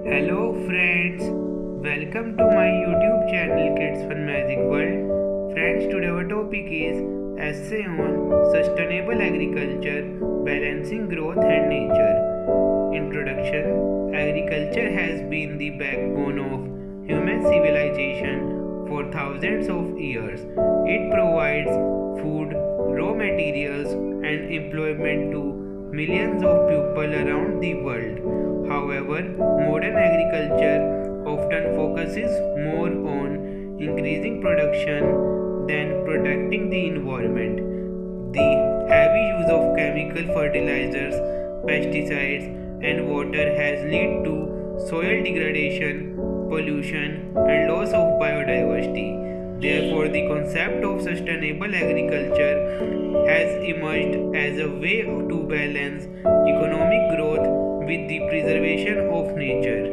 Hello friends, welcome to my YouTube channel Kids Fun Magic World. Friends, today our topic is essay on sustainable agriculture, balancing growth and nature. Introduction. Agriculture has been the backbone of human civilization for thousands of years. It provides food, raw materials and employment to millions of people around the world. However, modern agriculture often focuses more on increasing production than protecting the environment. The heavy use of chemical fertilizers, pesticides, and water has led to soil degradation, pollution, and loss of biodiversity. Therefore, the concept of sustainable agriculture has emerged as a way to balance economic growth with the preservation of nature.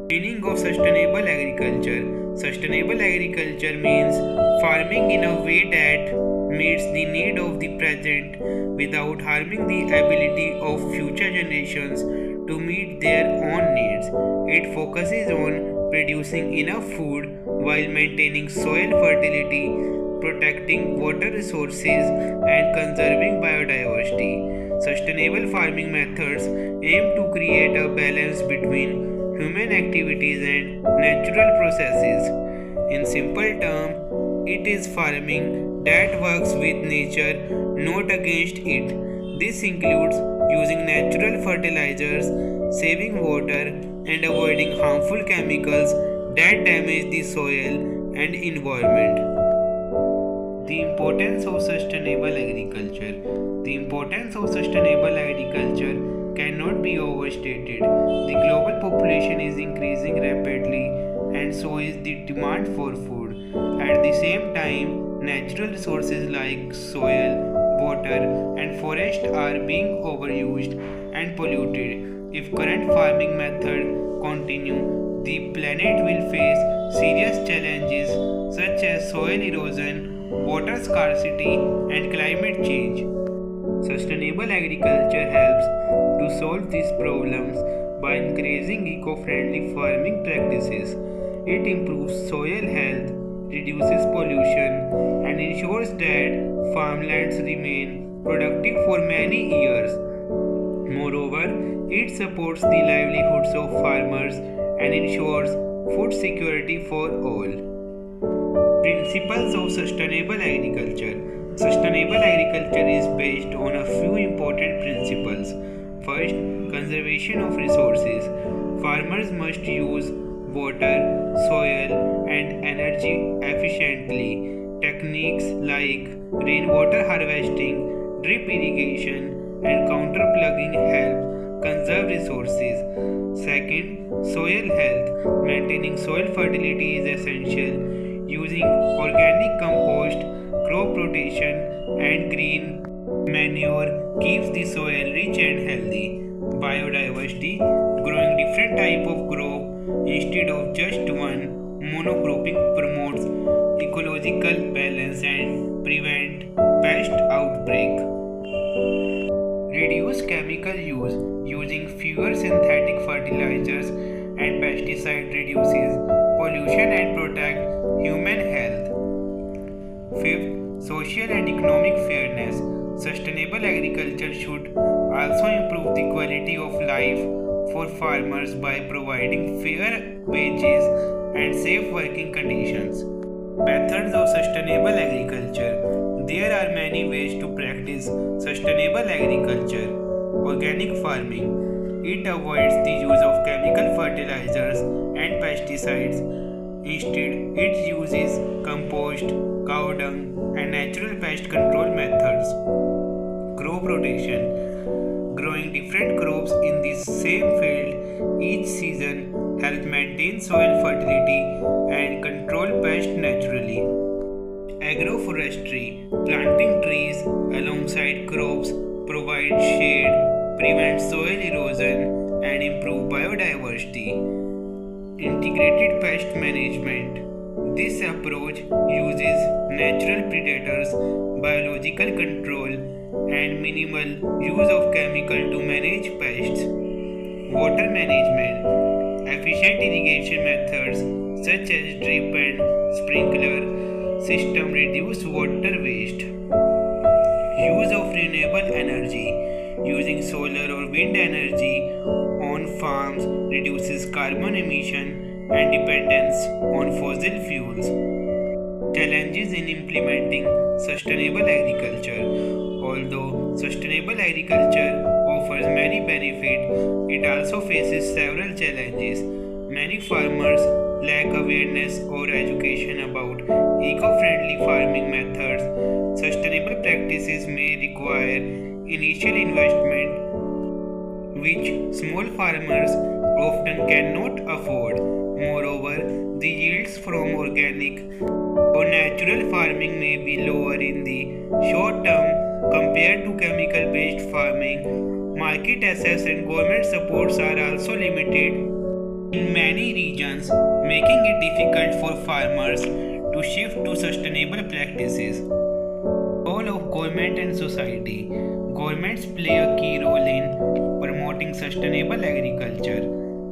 Meaning of sustainable agriculture. Sustainable agriculture means farming in a way that meets the need of the present without harming the ability of future generations to meet their own needs. It focuses on producing enough food while maintaining soil fertility, protecting water resources, and conserving biodiversity. Sustainable farming methods aim to create a balance between human activities and natural processes. In simple terms, it is farming that works with nature, not against it. This includes using natural fertilizers, saving water, and avoiding harmful chemicals that damage the soil and environment. The importance of sustainable agriculture. The importance of sustainable agriculture cannot be overstated. The global population is increasing rapidly, and so is the demand for food. At the same time, natural resources like soil, water, and forest are being overused and polluted. If current farming methods continue, the planet will face serious challenges such as soil erosion, water scarcity, and climate change. Sustainable agriculture helps to solve these problems by encouraging eco-friendly farming practices. It improves soil health, reduces pollution, and ensures that farmlands remain productive for many years. Moreover, it supports the livelihoods of farmers and ensures food security for all. Principles of sustainable agriculture. Sustainable agriculture is based on a few important principles. First, conservation of resources. Farmers must use water, soil, and energy efficiently. Techniques like rainwater harvesting, drip irrigation, and counter plugging help conserve resources. Second, soil health. Maintaining soil fertility is essential. Using organic compost, crop rotation, and green manure keeps the soil rich and healthy. Biodiversity. Growing different type of crop instead of just one monocropping promotes ecological balance and prevent pest outbreak. Reduce chemical use. Using fewer synthetic fertilizers and pesticide reduces pollution and protect human health. Fifth, social and economic fairness. Sustainable agriculture should also improve the quality of life for farmers by providing fair wages and safe working conditions. Methods of sustainable agriculture. There are many ways to practice sustainable agriculture. Organic farming. It avoids the use of chemical fertilizers and pesticides. Instead, it uses compost, cow dung, and natural pest control methods. Crop rotation. Growing different crops in the same field each season helps maintain soil fertility and control pests naturally. Agroforestry. Planting trees alongside crops provides shade, prevents soil erosion, and improve biodiversity. Integrated pest management. This approach uses natural predators, biological control, and minimal use of chemical to manage pests. water management. Efficient irrigation methods such as drip and sprinkler system reduce water waste. Use of renewable energy. Using solar or wind energy on farms reduces carbon emission and dependence on fossil fuels. Challenges in implementing sustainable agriculture. Although sustainable agriculture offers many benefits, it also faces several challenges. Many farmers lack awareness or education about eco-friendly farming methods. Sustainable practices may require initial investment, which small farmers often cannot afford. Moreover, the yields from organic or natural farming may be lower in the short term compared to chemical based farming. Market access and government supports are also limited in many regions, making it difficult for farmers to shift to sustainable practices. Role of government and society. Governments play a key role in promoting sustainable agriculture.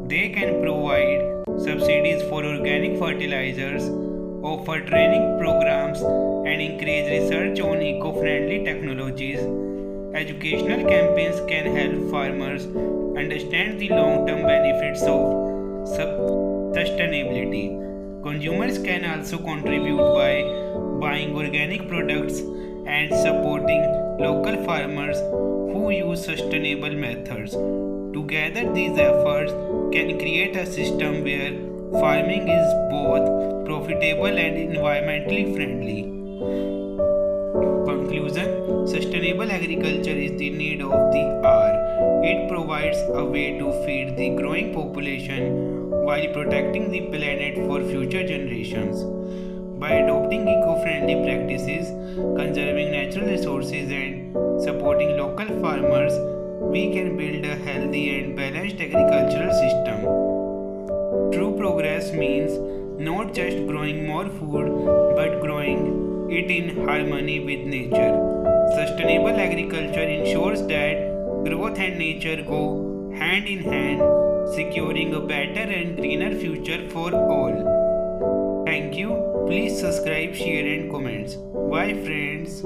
They can provide subsidies for organic fertilizers, offer training programs, and encourage research on eco-friendly technologies. Educational campaigns can help farmers understand the long-term benefits of sustainability. Consumers can also contribute by buying organic products and supporting local farmers who use sustainable methods. Together, these efforts can create a system where farming is both profitable and environmentally friendly. Conclusion. Sustainable agriculture is the need of the hour. It provides a way to feed the growing population while protecting the planet for future generations. By adopting eco-friendly practices, conserving natural resources and supporting local farmers, we can build a healthy and balanced agricultural system. True progress means not just growing more food but growing it in harmony with nature. Sustainable agriculture ensures that growth and nature go hand in hand, securing a better and greener future for all. Thank you. Please subscribe, share and comments. Bye friends.